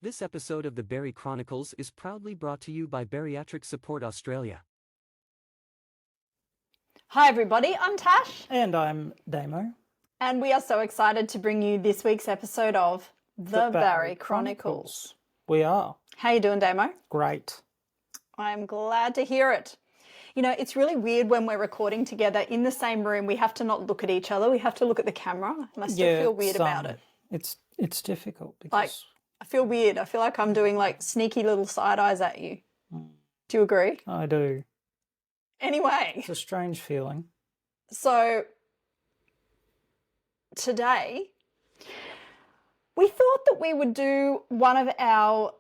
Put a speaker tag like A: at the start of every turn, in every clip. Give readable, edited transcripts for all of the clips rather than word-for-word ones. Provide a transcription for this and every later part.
A: This episode of the Bari Chronicles is proudly brought to you by Bariatric Support Australia.
B: Hi everybody, I'm Tash.
C: And I'm Damo.
B: And we are so excited to bring you this week's episode of The Bari Chronicles.
C: We are.
B: How you doing, Damo?
C: Great.
B: I'm glad to hear it. You know, it's really weird when we're recording together in the same room. We have to not look at each other. We have to look at the camera. And I still feel weird about it.
C: It's difficult because...
B: Like, I feel weird. I feel like I'm doing like sneaky little side eyes at you. Do you agree?
C: I do.
B: Anyway.
C: It's a strange feeling.
B: So, today, we thought that we would do one of our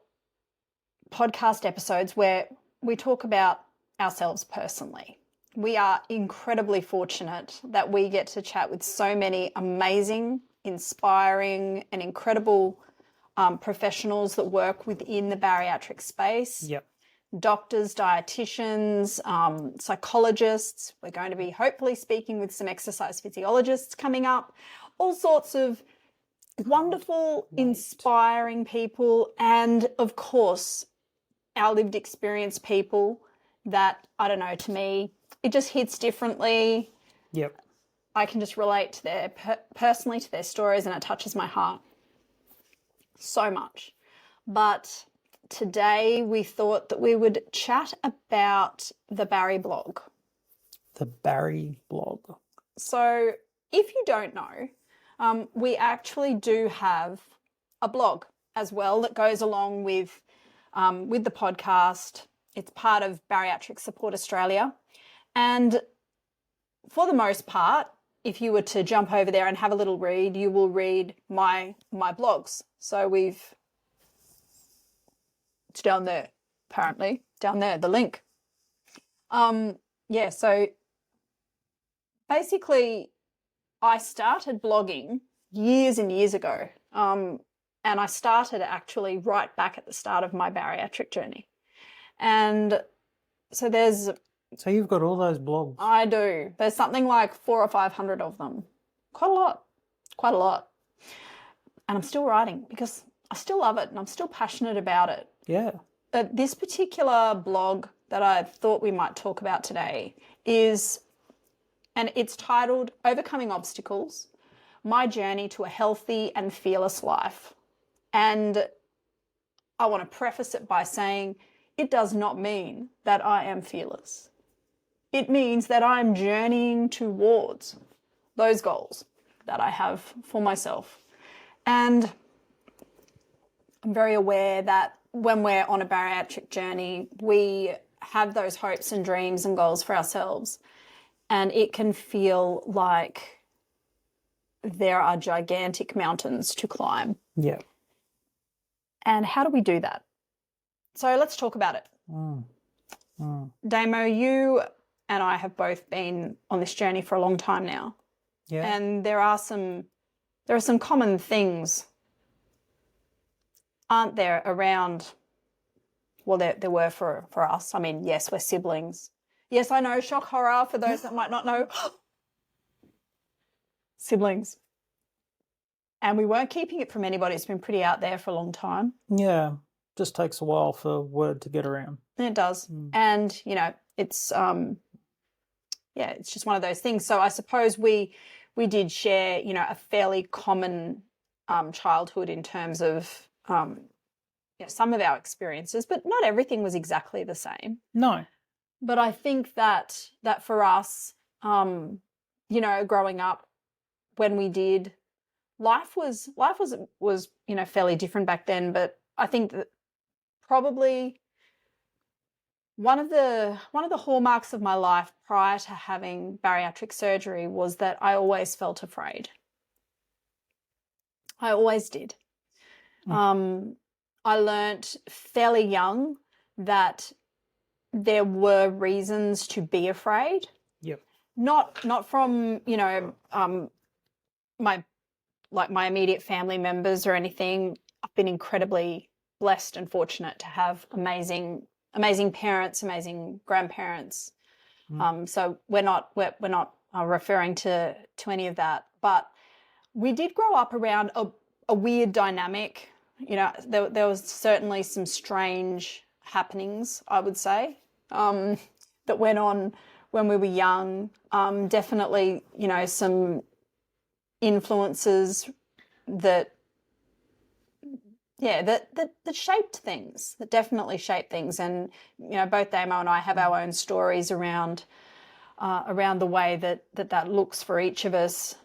B: podcast episodes where we talk about ourselves personally. We are incredibly fortunate that we get to chat with so many amazing, inspiring, and incredible professionals that work within the bariatric space.
C: Yep.
B: Doctors, dietitians, psychologists. We're going to be hopefully speaking with some exercise physiologists coming up. All sorts of wonderful, inspiring people, and of course, our lived experience people that, I don't know, to me, it just hits differently.
C: Yep.
B: I can just relate to their personally to their stories, and it touches my heart so much. But today we thought that we would chat about the Bari blog.
C: The Bari blog.
B: So if you don't know, we actually do have a blog as well that goes along with the podcast. It's part of Bariatric Support Australia. And for the most part, if you were to jump over there and have a little read, you will read my blogs. So it's down there, apparently, down there, the link. So basically I started blogging years and years ago. And I started actually right back at the start of my bariatric journey. And so
C: So you've got all those blogs?
B: I do. There's something like 400 or 500 of them. Quite a lot. And I'm still writing because I still love it and I'm still passionate about it.
C: Yeah.
B: But this particular blog that I thought we might talk about today and it's titled Overcoming Obstacles, My Journey to a Healthy and Fearless Life. And I want to preface it by saying it does not mean that I am fearless. It means that I'm journeying towards those goals that I have for myself. And I'm very aware that when we're on a bariatric journey, we have those hopes and dreams and goals for ourselves. And it can feel like there are gigantic mountains to climb.
C: Yeah.
B: And how do we do that? So let's talk about it. Damo, you and I have both been on this journey for a long time now.
C: Yeah.
B: And there are some common things, aren't there, around, well, there were for us. I mean, yes, we're siblings. Yes, I know, shock horror for those that might not know. Siblings. And we weren't keeping it from anybody. It's been pretty out there for a long time.
C: Yeah. Just takes a while for word to get around.
B: It does. And, you know, it's it's just one of those things. So I suppose we did share, you know, a fairly common childhood in terms of some of our experiences, but not everything was exactly the same.
C: No.
B: But I think that for us, growing up, when we did, life was fairly different back then. But I think that probably one of the hallmarks of my life prior to having bariatric surgery was that I always felt afraid. I always did. I learnt fairly young that there were reasons to be afraid.
C: Yep.
B: Not from, my immediate family members or anything. I've been incredibly blessed and fortunate to have amazing parents, amazing grandparents. So we're not referring to any of that, but we did grow up around a weird dynamic You know, there was certainly some strange happenings, I would say, that went on when we were young. Definitely, you know, some influences that that shaped things, that definitely shaped things. And, you know, both Damo and I have our own stories around the way that looks for each of us.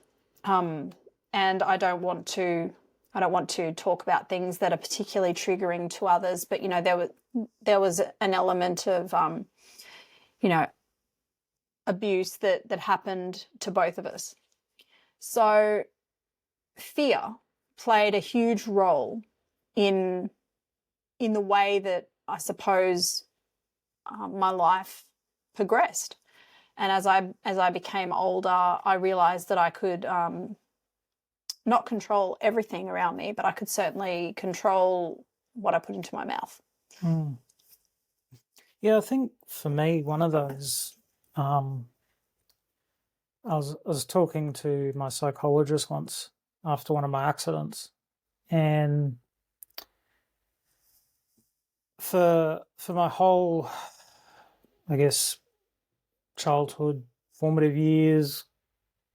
B: And I don't want to talk about things that are particularly triggering to others, but, you know, there was an element of, you know, abuse that happened to both of us. So fear played a huge role in the way that I suppose my life progressed. And as I became older, I realized that I could not control everything around me, but I could certainly control what I put into my mouth.
C: Yeah, I think for me, one of those, I was talking to my psychologist once after one of my accidents, and for my whole, I guess, childhood, formative years,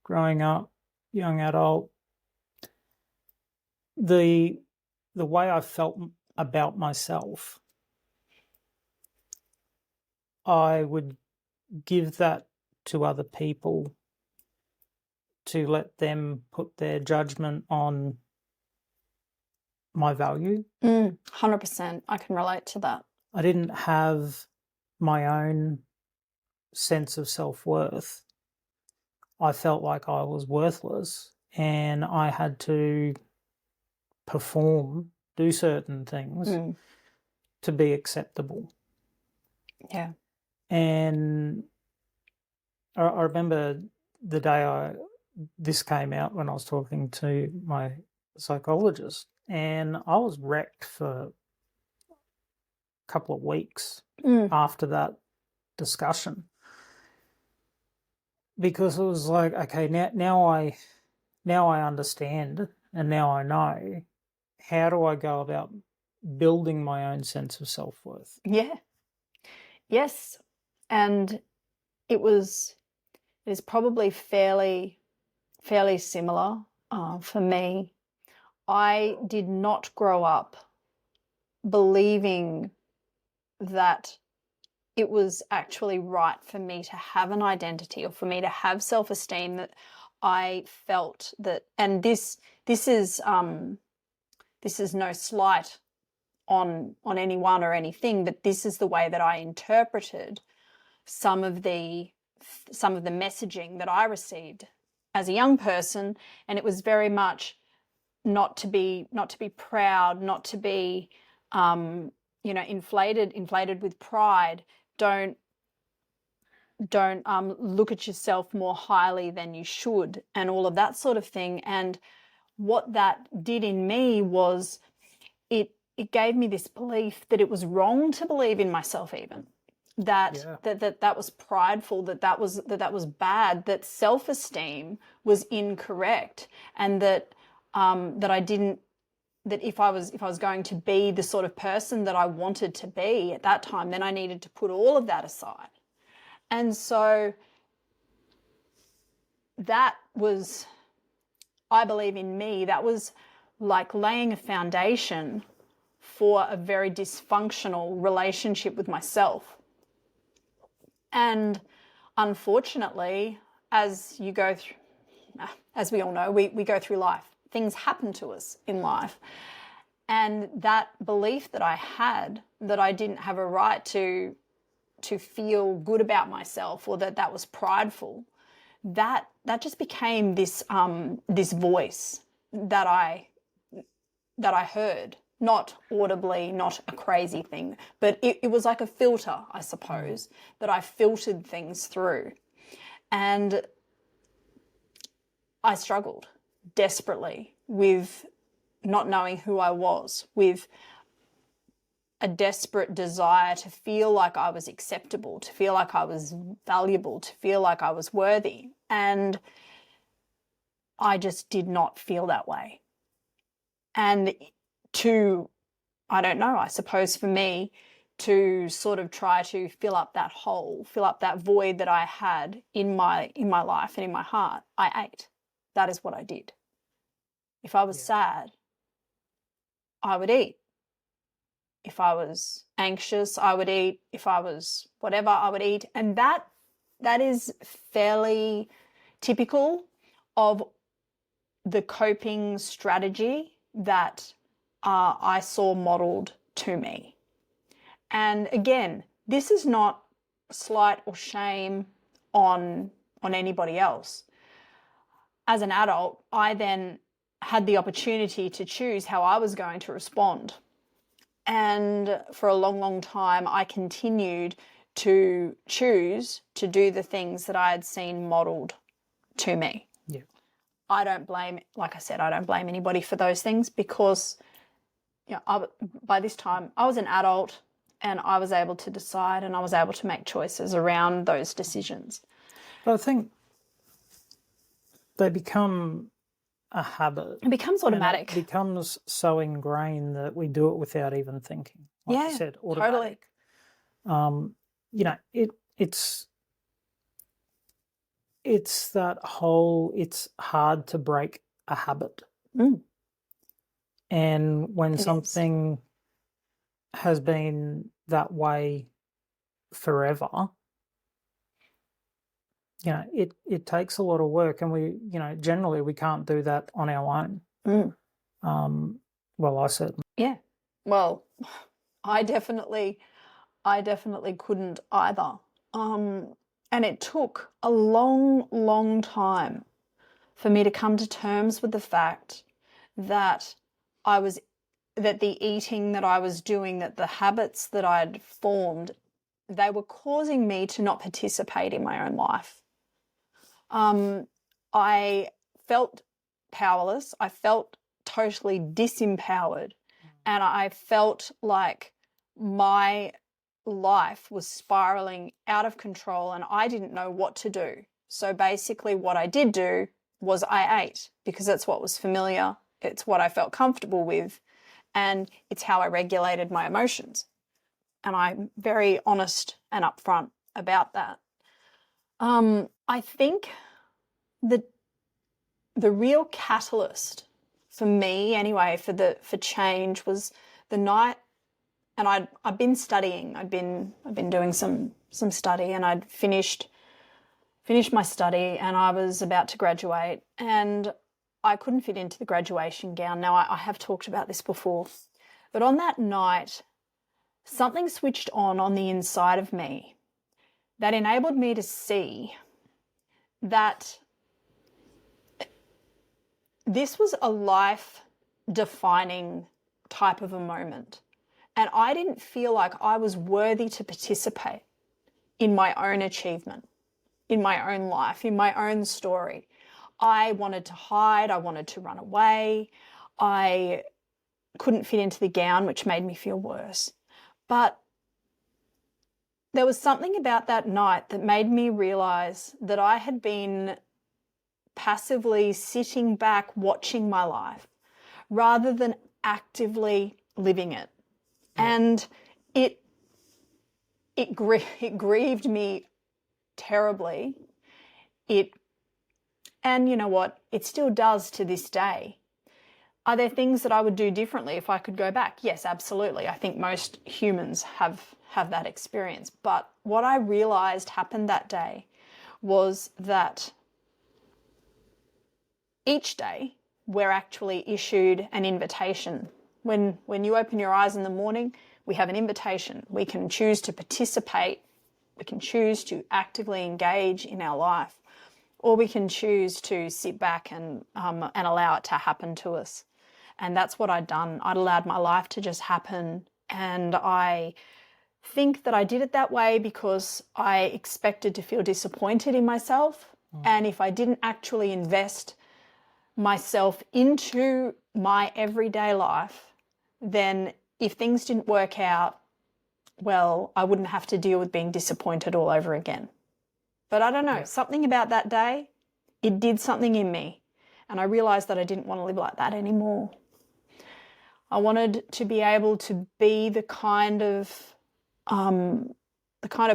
C: growing up, young adult, the way I felt about myself, I would give that to other people to let them put their judgment on my value.
B: 100%. I can relate to that.
C: I didn't have my own sense of self-worth. I felt like I was worthless and I had to perform, do certain things to be acceptable.
B: Yeah.
C: And I remember the day this came out when I was talking to my psychologist, and I was wrecked for a couple of weeks after that discussion, because it was like, okay, now I understand, and now I know, how do I go about building my own sense of self-worth?
B: Yeah. Yes. And it is probably fairly similar for me. I did not grow up believing that it was actually right for me to have an identity or for me to have self-esteem, that I felt that, and this is no slight on anyone or anything, but this is the way that I interpreted some of the messaging that I received as a young person. And it was very much not to be proud, not to be you know, inflated with pride. Don't look at yourself more highly than you should, and all of that sort of thing. And what that did in me was it gave me this belief that it was wrong to believe in myself, even that was prideful, that was bad, that self-esteem was incorrect, and that if I was going to be the sort of person that I wanted to be at that time, then I needed to put all of that aside. And so that was, I believe in me, that was like laying a foundation for a very dysfunctional relationship with myself. And unfortunately, as we all know, we go through life. Things happen to us in life. And that belief that I had, that I didn't have a right to feel good about myself, or that was prideful, that just became this voice that I heard, not audibly, not a crazy thing, but it was like a filter, I suppose, that I filtered things through. And I struggled desperately with not knowing who I was, with a desperate desire to feel like I was acceptable, to feel like I was valuable, to feel like I was worthy. And I just did not feel that way. And to, I don't know, I suppose for me, to sort of try to fill up that hole, fill up that void that I had in my life and in my heart, I ate. That is what I did. If I was sad, I would eat. If I was anxious, I would eat. If I was whatever, I would eat. And that is fairly typical of the coping strategy that I saw modeled to me. And again, this is not slight or shame on anybody else. As an adult, I then had the opportunity to choose how I was going to respond. And for a long, long time, I continued to choose to do the things that I had seen modeled to me.
C: Yeah.
B: I don't blame, like I said, I don't blame anybody for those things, because by this time I was an adult and I was able to decide and I was able to make choices around those decisions.
C: But I think they become a habit.
B: It becomes automatic.
C: It becomes so ingrained that we do it without even thinking. Like you said, automatic. Totally. It's that whole, it's hard to break a habit. And when something has been that way forever, it takes a lot of work, and we, generally we can't do that on our own. Well, I certainly.
B: Yeah. Well, I definitely couldn't either. And it took a long, long time for me to come to terms with the fact that the eating that I was doing, that the habits that I'd formed, they were causing me to not participate in my own life. I felt powerless. I felt totally disempowered. And I felt like my life was spiraling out of control and I didn't know what to do. So basically what I did do was I ate, because that's what was familiar. It's what I felt comfortable with, and it's how I regulated my emotions. And I'm very honest and upfront about that. I think that the real catalyst for me, anyway, for change was the night. And I'd been studying. I'd been doing some study, and I'd finished my study, and I was about to graduate, and I couldn't fit into the graduation gown. Now, I have talked about this before, but on that night, something switched on the inside of me that enabled me to see that this was a life-defining type of a moment. And I didn't feel like I was worthy to participate in my own achievement, in my own life, in my own story. I wanted to hide. I wanted to run away. I couldn't fit into the gown, which made me feel worse. But there was something about that night that made me realize that I had been passively sitting back watching my life rather than actively living it. And it grieved me terribly. And you know what? It still does to this day. Are there things that I would do differently if I could go back? Yes, absolutely. I think most humans have that experience. But what I realized happened that day was that each day we're actually issued an invitation. When you open your eyes in the morning, we have an invitation. We can choose to participate. We can choose to actively engage in our life, or we can choose to sit back and allow it to happen to us. And that's what I'd done. I'd allowed my life to just happen. And I think that I did it that way because I expected to feel disappointed in myself. And if I didn't actually invest myself into my everyday life, then if things didn't work out, well, I wouldn't have to deal with being disappointed all over again. But I don't know, something about that day, it did something in me. And I realized that I didn't want to live like that anymore. I wanted to be able to be the kind of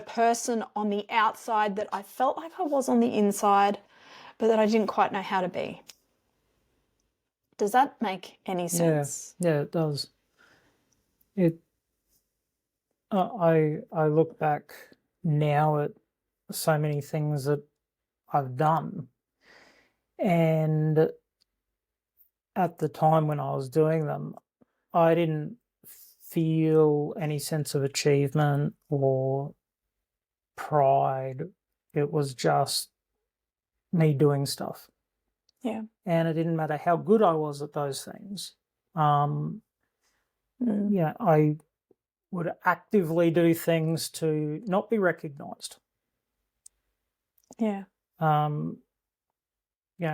B: person on the outside that I felt like I was on the inside, but that I didn't quite know how to be. Does that make any sense?
C: Yeah, it does. I look back now at so many things that I've done, and at the time when I was doing them, I didn't feel any sense of achievement or pride. It was just me doing stuff.
B: Yeah.
C: And it didn't matter how good I was at those things. Yeah, I would actively do things to not be recognized.
B: Yeah.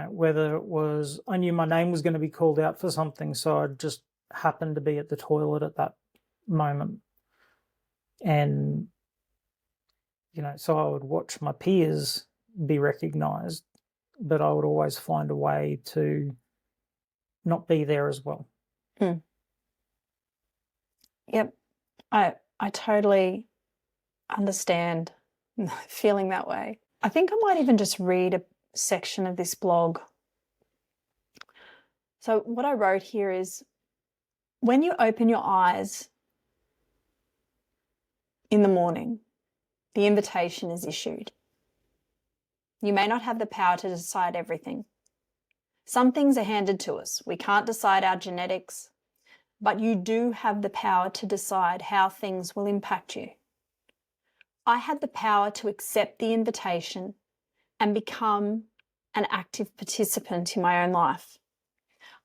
C: Whether it was I knew my name was going to be called out for something, so I just happened to be at the toilet at that moment. And, so I would watch my peers be recognized, but I would always find a way to not be there as well.
B: Yep. I totally understand feeling that way. I think I might even just read a section of this blog. So what I wrote here is, when you open your eyes in the morning, the invitation is issued. You may not have the power to decide everything. Some things are handed to us. We can't decide our genetics, but you do have the power to decide how things will impact you. I had the power to accept the invitation and become an active participant in my own life.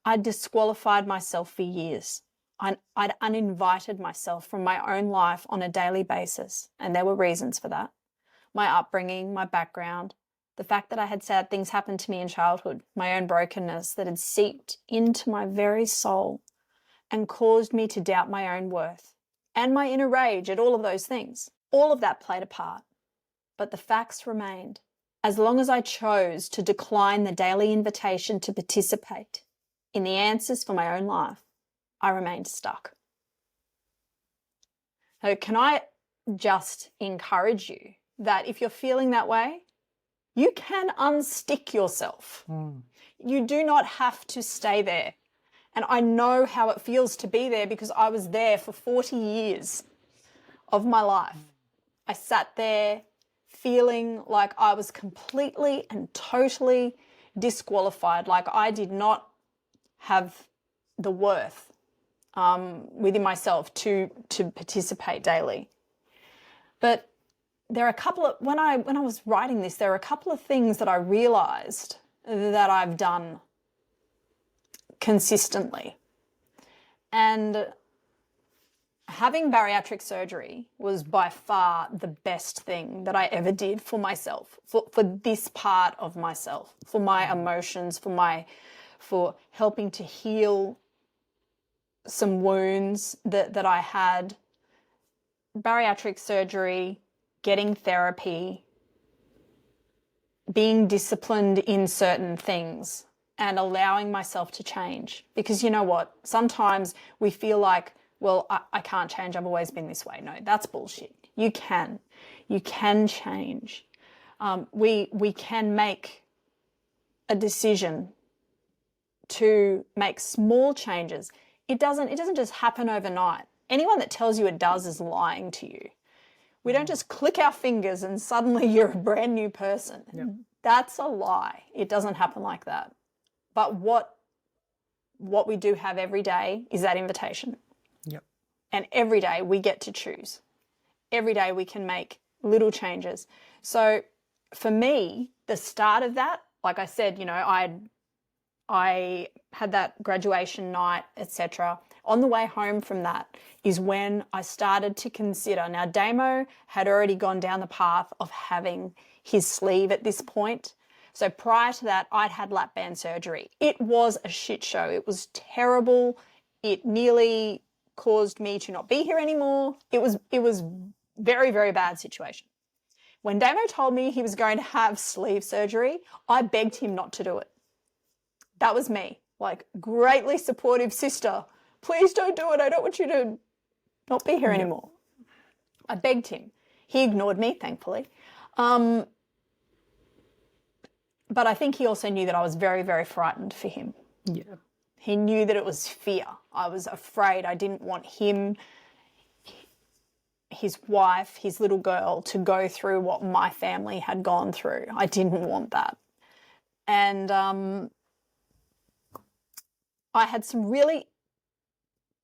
B: I'd disqualified myself for years. I'd uninvited myself from my own life on a daily basis, and there were reasons for that. My upbringing, my background, the fact that I had sad things happen to me in childhood, my own brokenness that had seeped into my very soul and caused me to doubt my own worth and my inner rage at all of those things. All of that played a part, but the facts remained. As long as I chose to decline the daily invitation to participate in the answers for my own life, I remained stuck. So can I just encourage you that if you're feeling that way, you can unstick yourself. You do not have to stay there. And I know how it feels to be there because I was there for 40 years of my life. I sat there feeling like I was completely and totally disqualified, like I did not have the worth within myself to participate daily. But there are a couple of, when I was writing this, there are a couple of things that I realized that I've done consistently. And having bariatric surgery was by far the best thing that I ever did for myself, for this part of myself, for my emotions, for helping to heal some wounds that I had. Bariatric surgery, getting therapy, being disciplined in certain things and allowing myself to change. Because you know what? Sometimes we feel like, well, I can't change. I've always been this way. No, that's bullshit. You can. You can change. We can make a decision to make small changes. It doesn't just happen overnight. Anyone that tells you it does is lying to you. We don't just click our fingers and suddenly you're a brand new person.
C: Yep.
B: That's a lie. It doesn't happen like that. But what we do have every day is that invitation.
C: Yep.
B: And every day we get to choose. Every day we can make little changes. So for me, the start of that, like I said, I had that graduation night, etc. On the way home from that is when I started to consider. Now, Damo had already gone down the path of having his sleeve at this point. So prior to that, I'd had lap band surgery. It was a shit show. It was terrible. It nearly caused me to not be here anymore. It was very, very bad situation. When Damo told me he was going to have sleeve surgery, I begged him not to do it. That was me, like greatly supportive sister, please don't do it. I don't want you to not be here anymore. I begged him. He ignored me, thankfully. But I think he also knew that I was very, very frightened for him.
C: Yeah.
B: He knew that it was fear. I was afraid. I didn't want him, his wife, his little girl to go through what my family had gone through. I didn't want that. And I had some really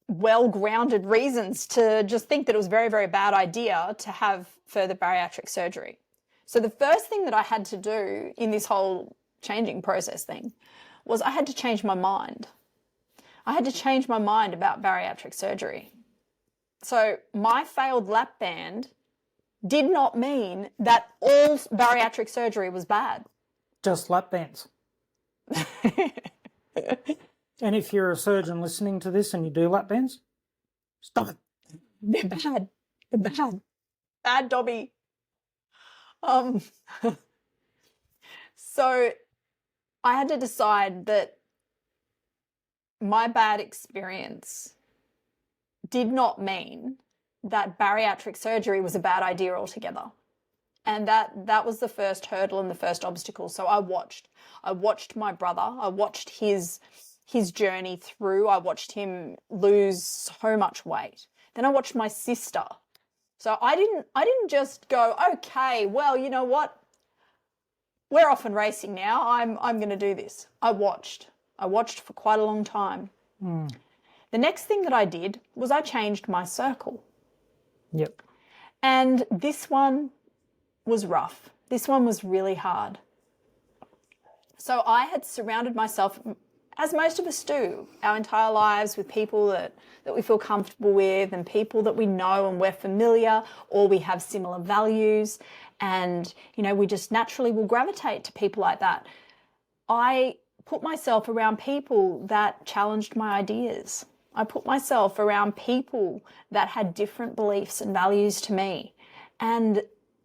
B: well-grounded reasons to just think that it was a very, very bad idea to have further bariatric surgery. So the first thing that I had to do in this whole changing process thing was I had to change my mind. I had to change my mind about bariatric surgery. So my failed lap band did not mean that all bariatric surgery was bad.
C: Just lap bands. And if you're a surgeon listening to this and you do lap bands, stop it.
B: They're bad. They're bad. Bad, Dobby. So I had to decide that my bad experience did not mean that bariatric surgery was a bad idea altogether. And that was the first hurdle and the first obstacle. So I watched my brother. I watched his journey through. I watched him lose so much weight. Then I watched my sister. So I didn't just go, okay, well, you know what? We're off and racing now. I'm going to do this. I watched for quite a long time. The next thing that I did was I changed my circle.
C: Yep.
B: And this one was rough. This one was really hard. So I had surrounded myself, as most of us do, our entire lives, with people that we feel comfortable with and people that we know and we're familiar, or we have similar values, and, you know, we just naturally will gravitate to people like that. I put myself around people that challenged my ideas. I put myself around people that had different beliefs and values to me. And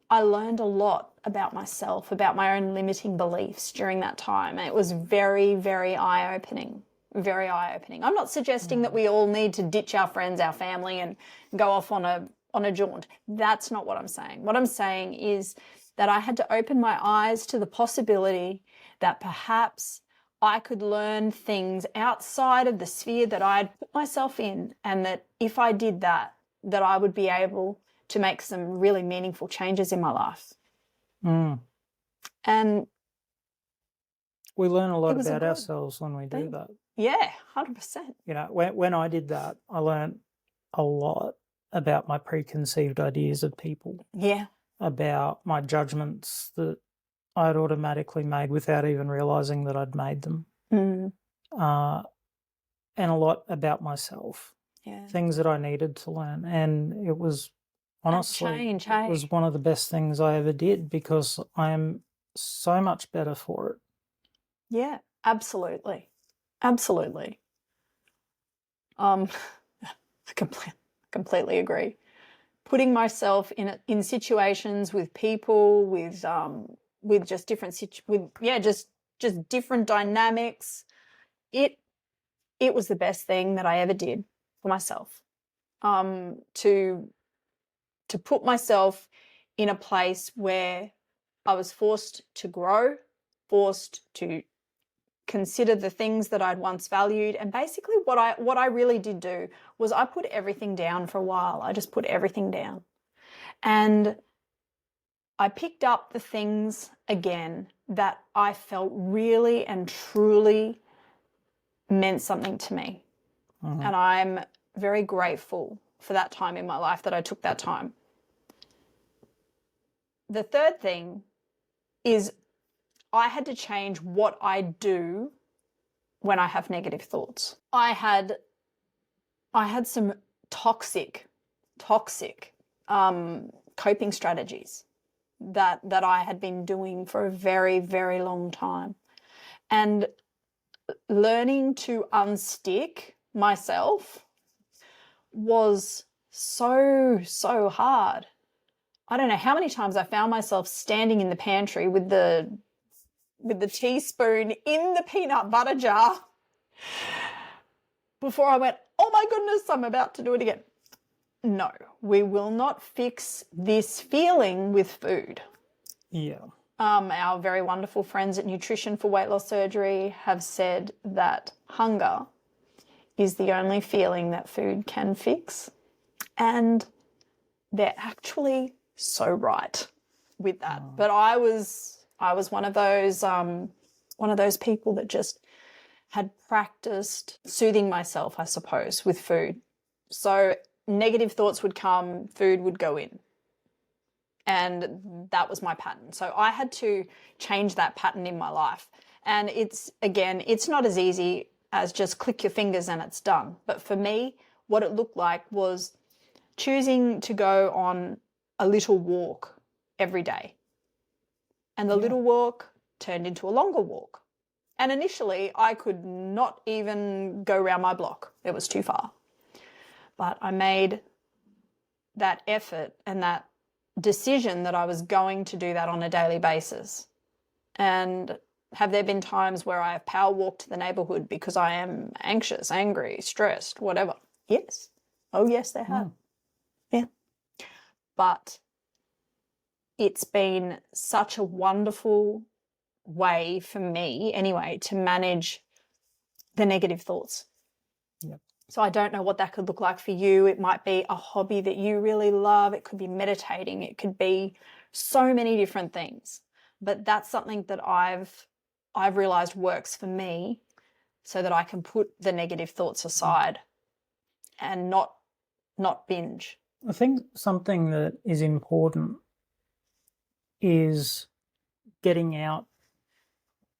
B: I learned a lot about myself, about my own limiting beliefs during that time. And it was very, very eye-opening, very eye-opening. I'm not suggesting that we all need to ditch our friends, our family, and go off on a jaunt. That's not what I'm saying. What I'm saying is that I had to open my eyes to the possibility that perhaps I could learn things outside of the sphere that I'd put myself in, and that if I did that, that I would be able to make some really meaningful changes in my life. And
C: we learn a lot about ourselves when we do that.
B: Yeah, 100%.
C: You know, when I did that, I learned a lot about my preconceived ideas of people.
B: Yeah.
C: About my judgments that I'd automatically made without even realising that I'd made them. And a lot about myself.
B: Yeah.
C: Things that I needed to learn. And it was, honestly,
B: change, hey?
C: It was one of the best things I ever did, because I am so much better for it.
B: Yeah, absolutely. Absolutely. I completely agree. Putting myself in situations with people, with just different just different dynamics. It was the best thing that I ever did for myself. To put myself in a place where I was forced to grow, forced to consider the things that I'd once valued. And basically what I really did do was I put everything down for a while. I just put everything down. And I picked up the things again that I felt really and truly meant something to me. And I'm very grateful for that time in my life, that I took that time. The third thing is I had to change what I do when I have negative thoughts. I had some toxic coping strategies that I had been doing for a very, very long time. And learning to unstick myself was so hard. I don't know how many times I found myself standing in the pantry with the teaspoon in the peanut butter jar, before I went, oh my goodness, I'm about to do it again. No, we will not fix this feeling with food.
C: Yeah.
B: Our very wonderful friends at Nutrition for Weight Loss Surgery have said that hunger is the only feeling that food can fix. And they're actually so right with that. But I was one of those people that just had practiced soothing myself, I suppose, with food. So negative thoughts would come, food would go in. And that was my pattern. So I had to change that pattern in my life. And it's not as easy as just click your fingers and it's done. But for me, what it looked like was choosing to go on a little walk every day. And the little walk turned into a longer walk. And initially, I could not even go around my block. It was too far. But I made that effort and that decision that I was going to do that on a daily basis. And have there been times where I have power walked the neighborhood because I am anxious, angry, stressed, whatever? Yes. Oh, yes, there have. Yeah. But it's been such a wonderful way for me, anyway, to manage the negative thoughts.
C: Yep.
B: So I don't know what that could look like for you. It might be a hobby that you really love. It could be meditating. It could be so many different things. But that's something that I've realized works for me, so that I can put the negative thoughts aside and not binge.
C: I think something that is important is getting out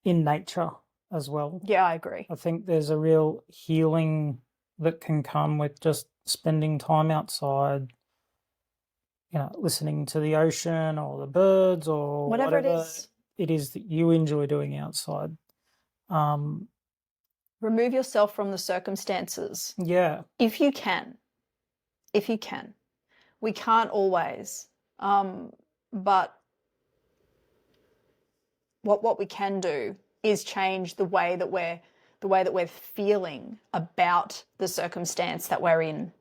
C: in nature as well.
B: Yeah, I agree.
C: I think there's a real healing that can come with just spending time outside, listening to the ocean or the birds or
B: Whatever it is
C: that you enjoy doing outside.
B: Remove yourself from the circumstances.
C: Yeah.
B: If you can. We can't always. But what we can do is change the way that we're feeling about the circumstance that we're in.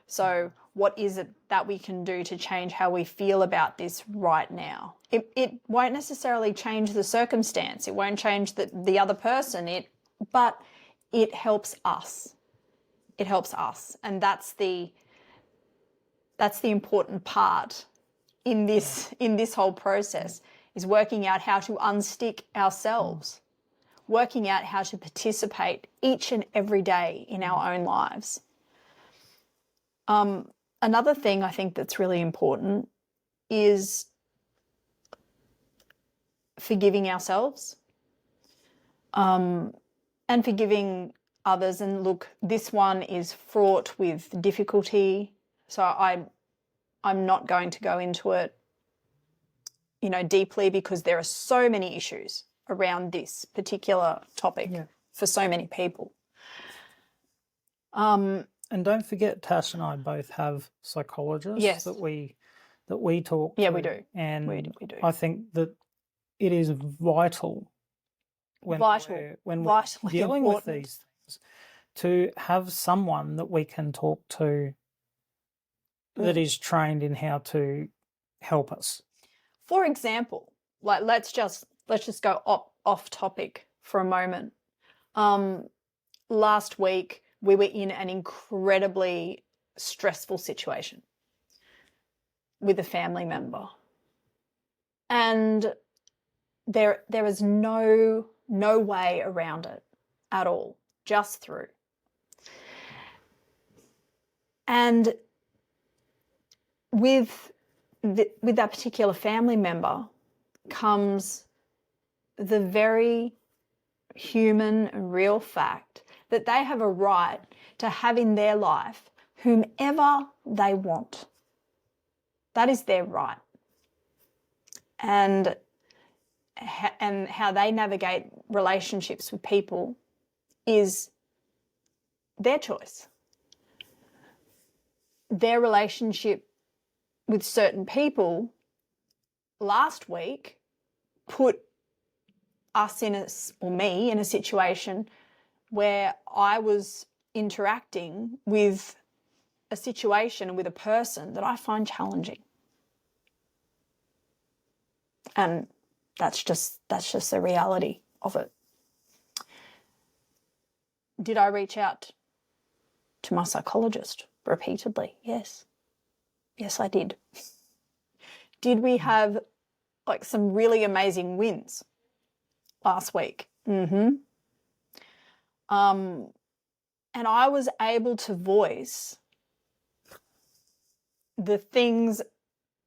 B: So what is it that we can do to change how we feel about this right now? It won't necessarily change the circumstance. It won't change the other person. But it helps us. It helps us. And that's the important part in this whole process, is working out how to unstick ourselves, working out how to participate each and every day in our own lives. Another thing I think that's really important is forgiving ourselves and forgiving others. And look, this one is fraught with difficulty, so I'm not going to go into it, deeply, because there are so many issues around this particular topic for so many people.
C: And don't forget, Tash and I both have psychologists that we talk to.
B: Yeah, we do.
C: And
B: we do.
C: I think that it is vital when we're dealing with these things to have someone that we can talk to that is trained in how to help us.
B: For example, like let's just go off topic for a moment. Last week we were in an incredibly stressful situation with a family member, and there is no way around it at all, just through. And with that particular family member comes the very human and real fact that they have a right to have in their life whomever they want. That is their right. And how they navigate relationships with people is their choice. Their relationship with certain people last week put us me in a situation where I was interacting with a situation, with a person that I find challenging. And that's just the reality of it. Did I reach out to my psychologist repeatedly? Yes. Yes, I did. Did we have like some really amazing wins last week? And I was able to voice the things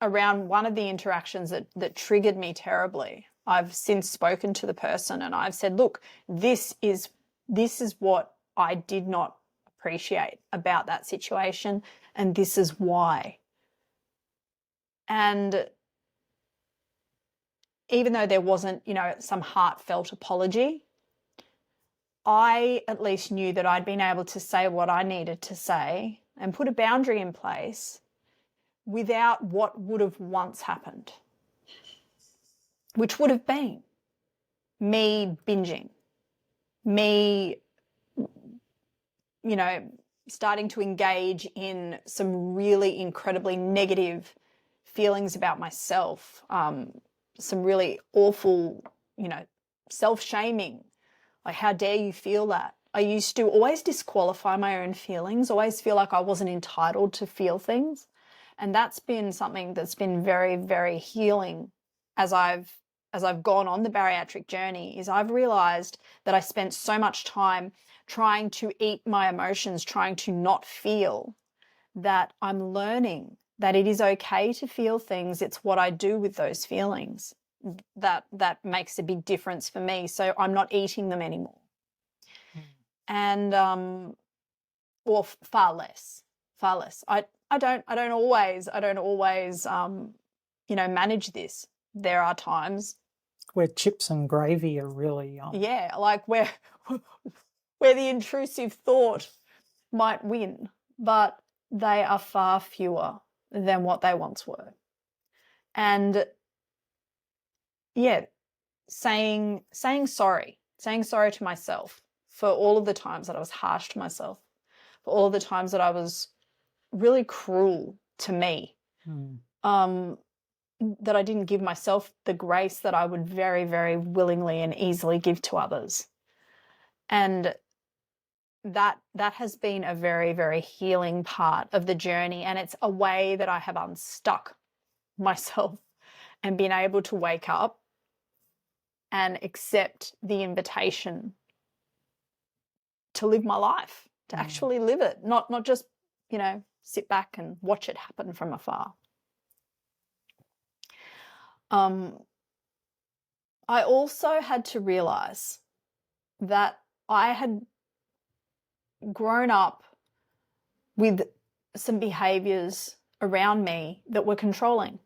B: around one of the interactions that triggered me terribly. I've since spoken to the person and I've said, look, this is what I did not appreciate about that situation, and this is why. And even though there wasn't, some heartfelt apology, I at least knew that I'd been able to say what I needed to say and put a boundary in place without what would have once happened, which would have been me binging, me, starting to engage in some really incredibly negative feelings about myself, some really awful, self-shaming, like how dare you feel that. I used to always disqualify my own feelings, always feel like I wasn't entitled to feel things. And that's been something that's been very, very healing as I've gone on the bariatric journey, is I've realized that I spent so much time trying to eat my emotions, trying to not feel, that I'm learning that it is okay to feel things. It's what I do with those feelings that makes a big difference for me. So I'm not eating them anymore. And or far less. I don't always manage this. There are times
C: where chips and gravy are really
B: like where the intrusive thought might win, but they are far fewer than what they once were. And saying sorry to myself for all of the times that I was harsh to myself, for all of the times that I was really cruel to me, that I didn't give myself the grace that I would very, very willingly and easily give to others. And that has been a very, very healing part of the journey. And it's a way that I have unstuck myself and been able to wake up and accept the invitation to live my life, to actually live it, not just, sit back and watch it happen from afar. I also had to realize that I had grown up with some behaviors around me that were controlling,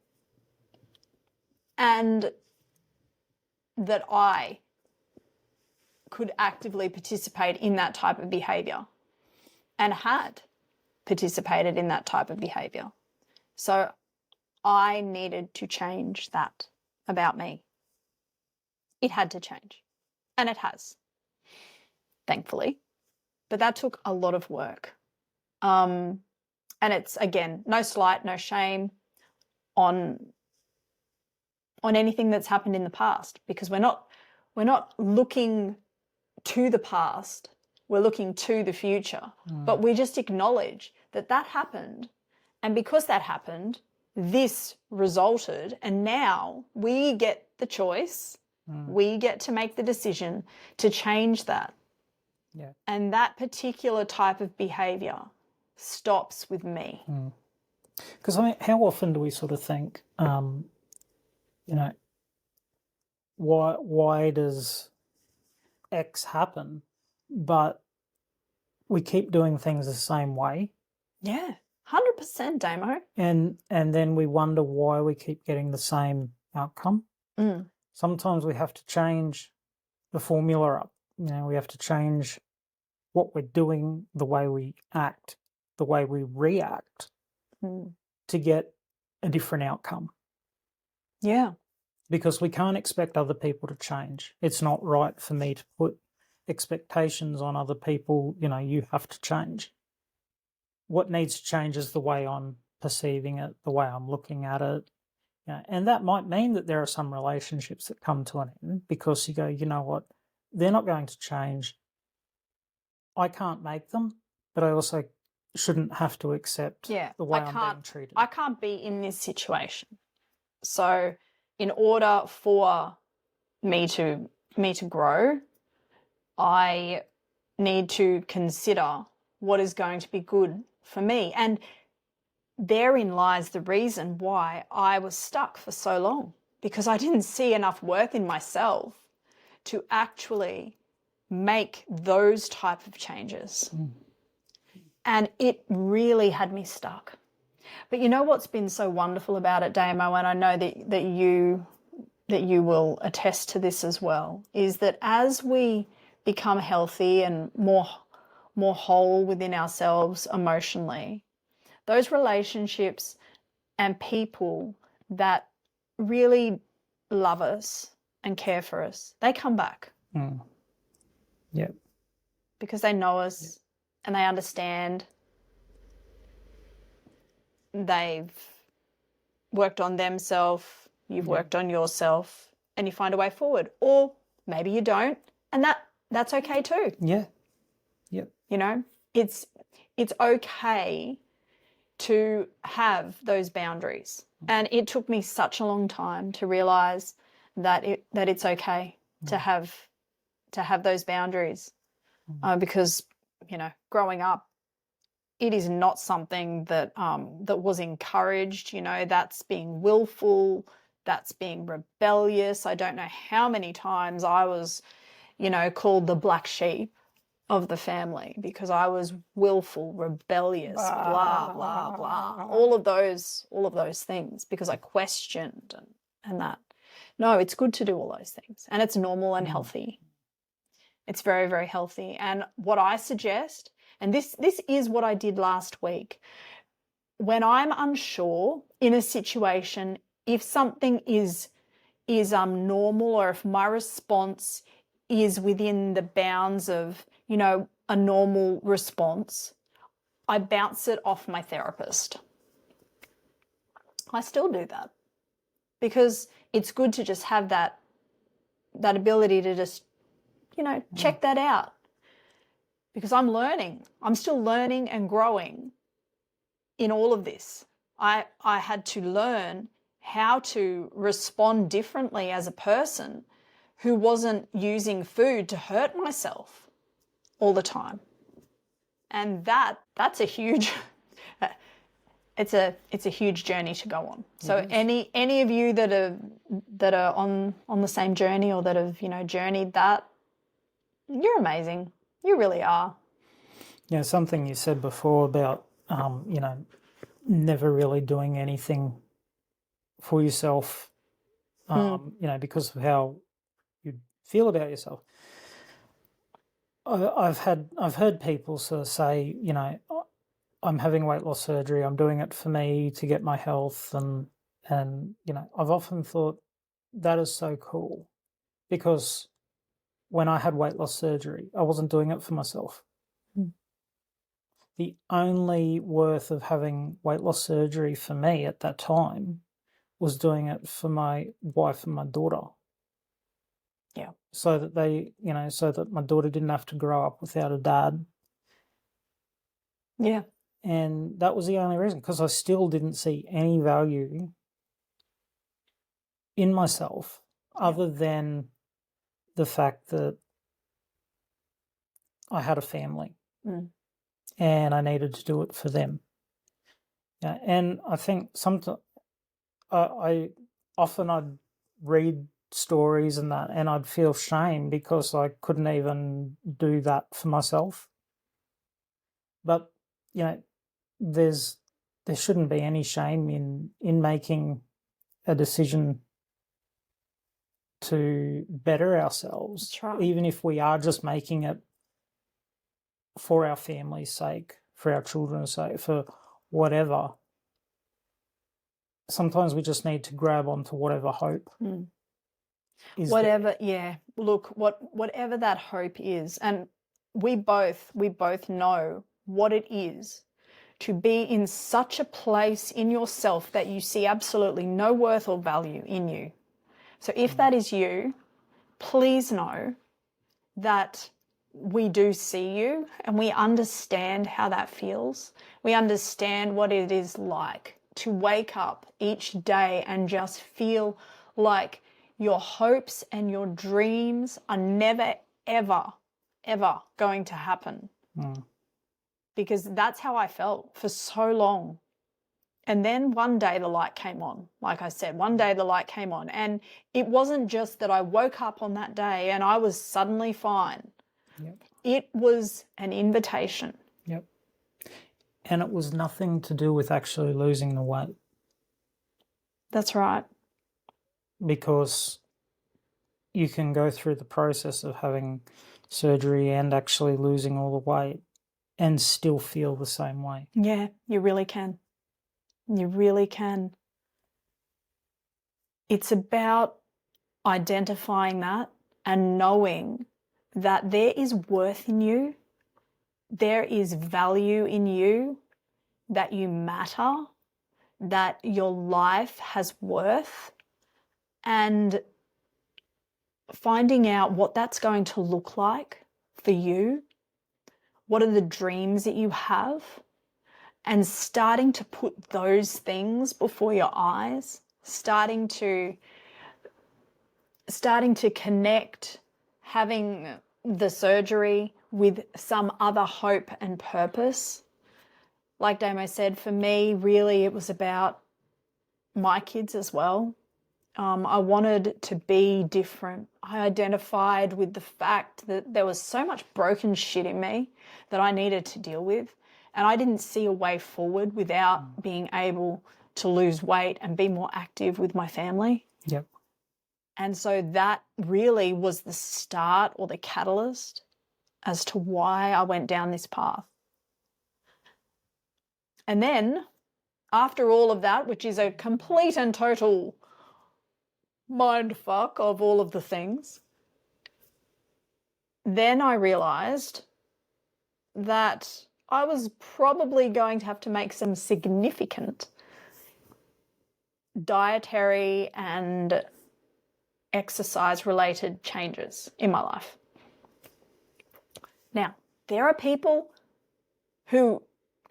B: and that I could actively participate in that type of behavior and had participated in that type of behavior. So I needed to change that about me. It had to change, and it has, thankfully. But that took a lot of work. And it's, again, no slight, no shame on anything that's happened in the past, because we're not looking to the past, we're looking to the future. But we just acknowledge that happened, and because that happened, this resulted, and now we get the choice, we get to make the decision to change that.
C: Yeah.
B: And that particular type of behavior stops with me.
C: Because how often do we sort of think, why does X happen, but we keep doing things the same way?
B: Yeah, 100%, Damo.
C: And then we wonder why we keep getting the same outcome. Sometimes we have to change the formula up. We have to change what we're doing, the way we act, the way we react to get a different outcome.
B: Yeah.
C: Because we can't expect other people to change. It's not right for me to put expectations on other people, you have to change. What needs to change is the way I'm perceiving it, the way I'm looking at it. And that might mean that there are some relationships that come to an end because you go, you know what, they're not going to change. I can't make them, but I also shouldn't have to accept the way I'm being treated.
B: I can't be in this situation. So in order for me to grow, I need to consider what is going to be good for me. And therein lies the reason why I was stuck for so long, because I didn't see enough worth in myself to actually make those type of changes. And it really had me stuck. But you know what's been so wonderful about it, Damo, and I know that you will attest to this as well, is that as we become healthy and more whole within ourselves emotionally, those relationships and people that really love us and care for us, they come back.
C: Yeah.
B: Because they know us and they understand. They've worked on themselves, you've worked on yourself, and you find a way forward. Or maybe you don't, and that's okay too.
C: Yeah. Yep.
B: It's okay to have those boundaries. And it took me such a long time to realize that it's okay to have those boundaries, because growing up, it is not something that was encouraged. That's being willful, that's being rebellious. I don't know how many times I was called the black sheep of the family because I was willful, rebellious, blah blah blah, all of those things, because I questioned and that. No, it's good to do all those things, and it's normal and healthy. It's very, very healthy. And what I suggest, and this is what I did last week, when I'm unsure in a situation, if something is normal, or if my response is within the bounds of a normal response, I bounce it off my therapist. I still do that because it's good to just have that ability to just check that out, because I'm still learning and growing in all of this. I had to learn how to respond differently as a person who wasn't using food to hurt myself all the time. And that's a huge it's a huge journey to go on. So any of you that are on the same journey, or that have journeyed that, you're amazing. You really are.
C: Yeah, something you said before about never really doing anything for yourself, because of how you feel about yourself. I've heard people sort of say, I'm having weight loss surgery, I'm doing it for me to get my health, and I've often thought that is so cool, because when I had weight loss surgery, I wasn't doing it for myself. The only worth of having weight loss surgery for me at that time was doing it for my wife and my daughter.
B: Yeah.
C: So that so that my daughter didn't have to grow up without a dad.
B: Yeah.
C: And that was the only reason, because I still didn't see any value in myself other than the fact that I had a family and I needed to do it for them. Yeah, and I think sometimes I'd read stories and that, and I'd feel shame because I couldn't even do that for myself. But there shouldn't be any shame in making a decision to better ourselves.
B: That's right.
C: Even if we are just making it for our family's sake, for our children's sake, for whatever. Sometimes we just need to grab onto whatever hope. is there.
B: Whatever, yeah. Look, whatever that hope is, and we both know what it is to be in such a place in yourself that you see absolutely no worth or value in you. So if that is you, please know that we do see you and we understand how that feels. We understand what it is like to wake up each day and just feel like your hopes and your dreams are never, ever, ever going to happen. Because that's how I felt for so long. And then one day the light came on. Like I said, one day the light came on. And it wasn't just that I woke up on that day and I was suddenly fine.
C: Yep.
B: It was an invitation.
C: Yep. And it was nothing to do with actually losing the weight.
B: That's right.
C: Because you can go through the process of having surgery and actually losing all the weight and still feel the same way.
B: Yeah, you really can. You really can. It's about identifying that and knowing that there is worth in you, there is value in you, that you matter, that your life has worth, and finding out what that's going to look like for you. What are the dreams that you have? And starting to put those things before your eyes, starting to connect having the surgery with some other hope and purpose. Like Damo said, for me, really, it was about my kids as well. I wanted to be different. I identified with the fact that there was so much broken shit in me that I needed to deal with. And I didn't see a way forward without being able to lose weight and be more active with my family.
C: Yep.
B: And so that really was the start or the catalyst as to why I went down this path. And then after all of that, which is a complete and total mind fuck of all of the things, then I realized that I was probably going to have to make some significant dietary and exercise related changes in my life. Now, there are people who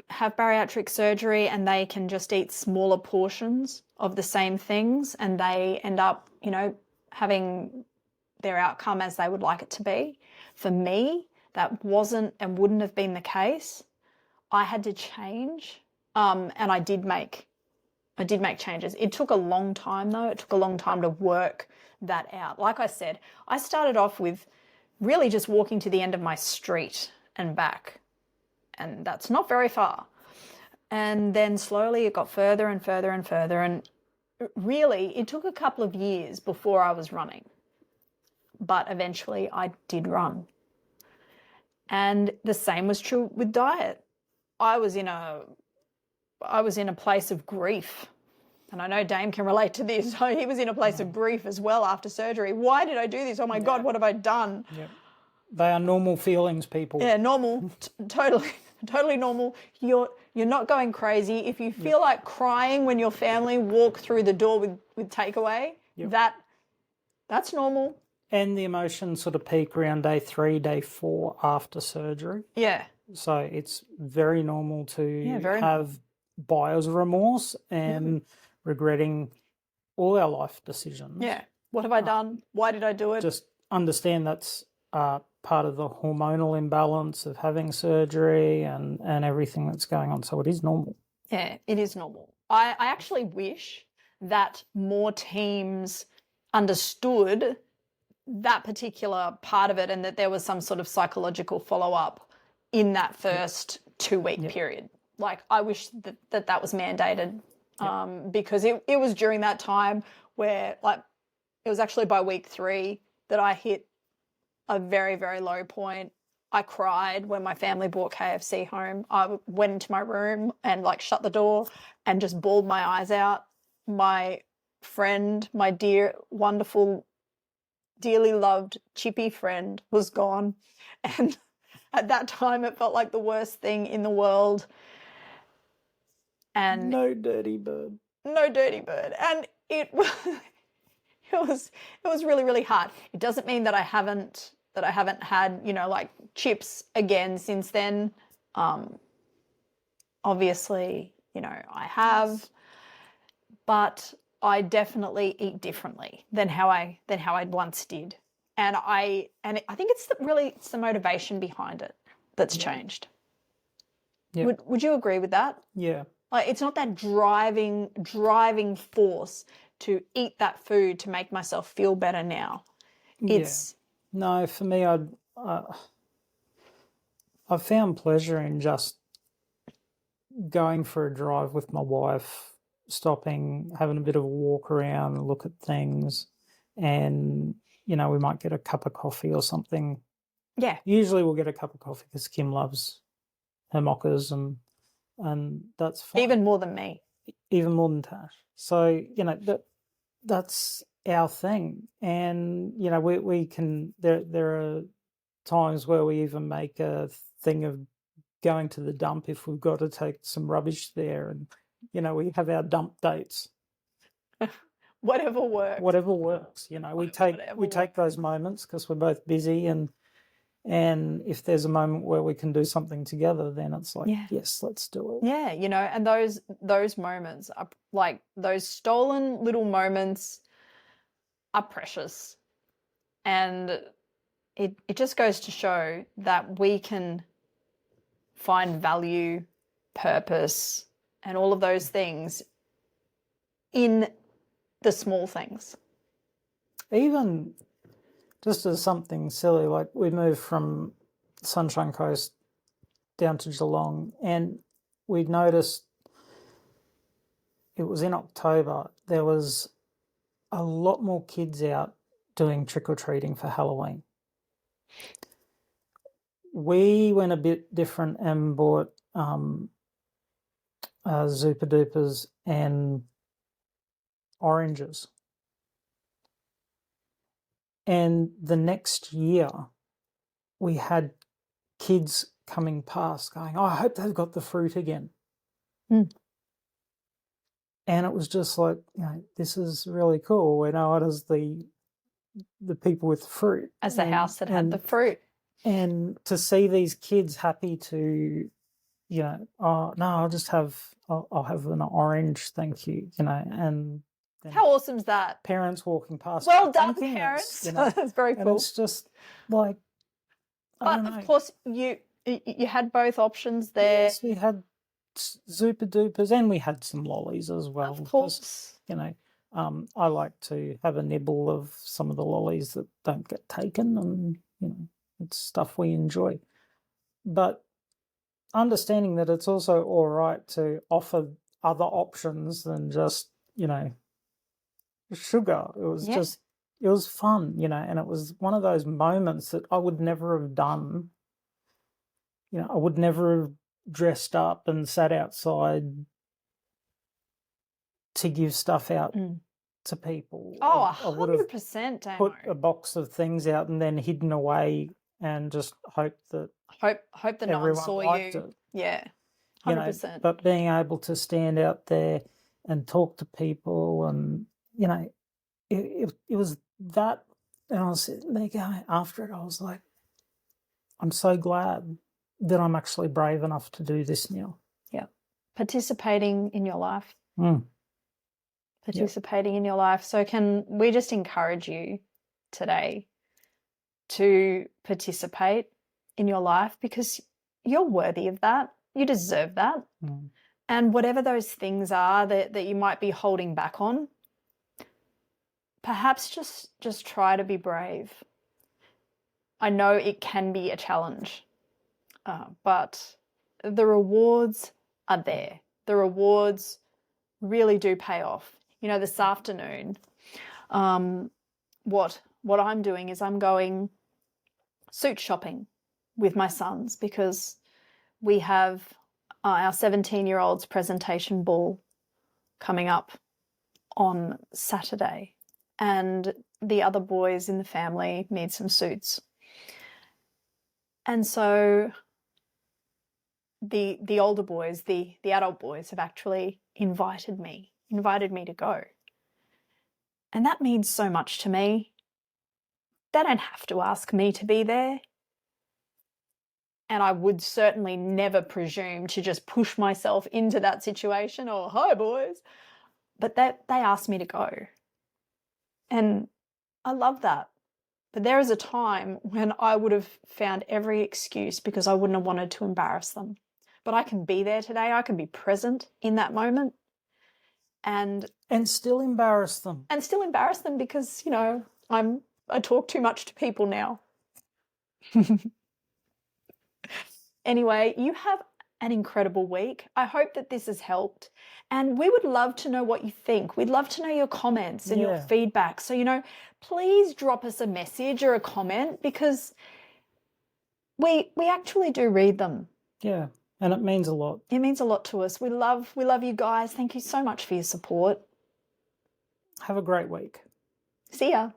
B: have bariatric surgery and they can just eat smaller portions of the same things and they end up, having their outcome as they would like it to be. For me, that wasn't and wouldn't have been the case. I had to change, and I did make changes. It took a long time though. It took a long time to work that out. Like I said, I started off with really just walking to the end of my street and back, and that's not very far. And then slowly it got further and further and further, and really it took a couple of years before I was running. But eventually I did run. And the same was true with diet. I was in a place of grief. And I know Dame can relate to this. He was in a place of grief as well after surgery. Why did I do this? Oh my God, what have I done?
C: Yeah. They are normal feelings, people.
B: Yeah, normal. Totally normal. You're not going crazy. If you feel like crying when your family walk through the door with takeaway, that's normal.
C: And the emotions sort of peak around day 3, day 4 after surgery.
B: Yeah.
C: So it's very normal to have buyer's remorse and regretting all our life decisions.
B: Yeah. What have I done? Why did I do it?
C: Just understand that's part of the hormonal imbalance of having surgery and everything that's going on. So it is normal.
B: Yeah, it is normal. I actually wish that more teams understood that particular part of it and that there was some sort of psychological follow-up in that first 2-week period. Like, I wish that was mandated because it was during that time where, like, it was actually by week 3 that I hit a very, very low point. I cried when my family brought KFC home. I went into my room and, like, shut the door and just bawled my eyes out. My friend, my dear, wonderful dearly loved chippy friend was gone. And at that time, it felt like the worst thing in the world. And
C: No dirty bird.
B: no dirty bird. And it was it was really, really hard. It doesn't mean that I haven't had, you know, like chips again since then. Obviously, you know, I have, but I definitely eat differently than how I once did. And I think it's the motivation behind it that's changed.
C: Yeah.
B: Would you agree with that?
C: Yeah.
B: Like, it's not that driving force to eat that food to make myself feel better now. It's
C: No, for me, I found pleasure in just going for a drive with my wife, stopping, having a bit of a walk around, look at things, and you know, we might get a cup of coffee or something.
B: yeah.
C: Usually, we'll get a cup of coffee because Kim loves her mockers, and that's fine.
B: Even more than me.
C: Even more than Tash. So you know that's our thing, and you know we can. There are times where we even make a thing of going to the dump if we've got to take some rubbish there, and you know we have our dump dates.
B: Whatever works.
C: Whatever works, you know. We take those moments because we're both busy, and if there's a moment where we can do something together, then it's like, yes, let's do it.
B: Yeah, you know, and those moments are like those stolen little moments are precious. And it just goes to show that we can find value, purpose, and all of those things in the small things.
C: Even just as something silly, like we moved from Sunshine Coast down to Geelong, and we noticed it was in October, there was a lot more kids out doing trick-or-treating for Halloween. We went a bit different and bought Zupa Dupas and oranges. And the next year, we had kids coming past going, oh, I hope they've got the fruit again.
B: Mm.
C: And it was just like, you know, this is really cool. We know it as the people with the fruit.
B: As the house that had the fruit.
C: And to see these kids happy to, you know, oh, no, I'll have an orange, thank you, you know, and
B: how awesome is that?
C: Parents walking past.
B: Well done, parents. You know, that's very cool.
C: And it's just like,
B: but of course, you had both options there.
C: Yes, we had Zupa Dupas and we had some lollies as well.
B: Of course.
C: You know, I like to have a nibble of some of the lollies that don't get taken, and you know, it's stuff we enjoy. But understanding that it's also all right to offer other options than just, you know, sugar. It was just, it was fun, you know, and it was one of those moments that I would never have done. You know, I would never have dressed up and sat outside to give stuff out to people.
B: Oh, 100%, Damo.
C: Put a box of things out and then hidden away and just hope that
B: no one saw you.
C: It.
B: Yeah, 100%.
C: You know, but being able to stand out there and talk to people, and you know, it was that. And I was sitting there going, after it, I was like, I'm so glad that I'm actually brave enough to do this now.
B: Yeah, participating in your life. Participating in your life. So can we just encourage you today to participate in your life, because you're worthy of that. You deserve that. And whatever those things are that you might be holding back on, perhaps just try to be brave. I know it can be a challenge, but the rewards are there. The rewards really do pay off. You know, this afternoon, what I'm doing is I'm going suit shopping with my sons, because we have our 17-year-old's presentation ball coming up on Saturday. and the other boys in the family need some suits. And so the older boys, the adult boys, have actually invited me to go. And that means so much to me. They don't have to ask me to be there. And I would certainly never presume to just push myself into that situation or, hi, boys. But they asked me to go. And I love that. But there is a time when I would have found every excuse because I wouldn't have wanted to embarrass them. But I can be there today. I can be present in that moment. And
C: still embarrass them.
B: And still embarrass them because, you know, I talk too much to people now. Anyway, you have an incredible week. I hope that this has helped. And we would love to know what you think. We'd love to know your comments and your feedback. So, you know, please drop us a message or a comment because we actually do read them.
C: Yeah, and it means a lot.
B: It means a lot to us. We love you guys. Thank you so much for your support.
C: Have a great week.
B: See ya.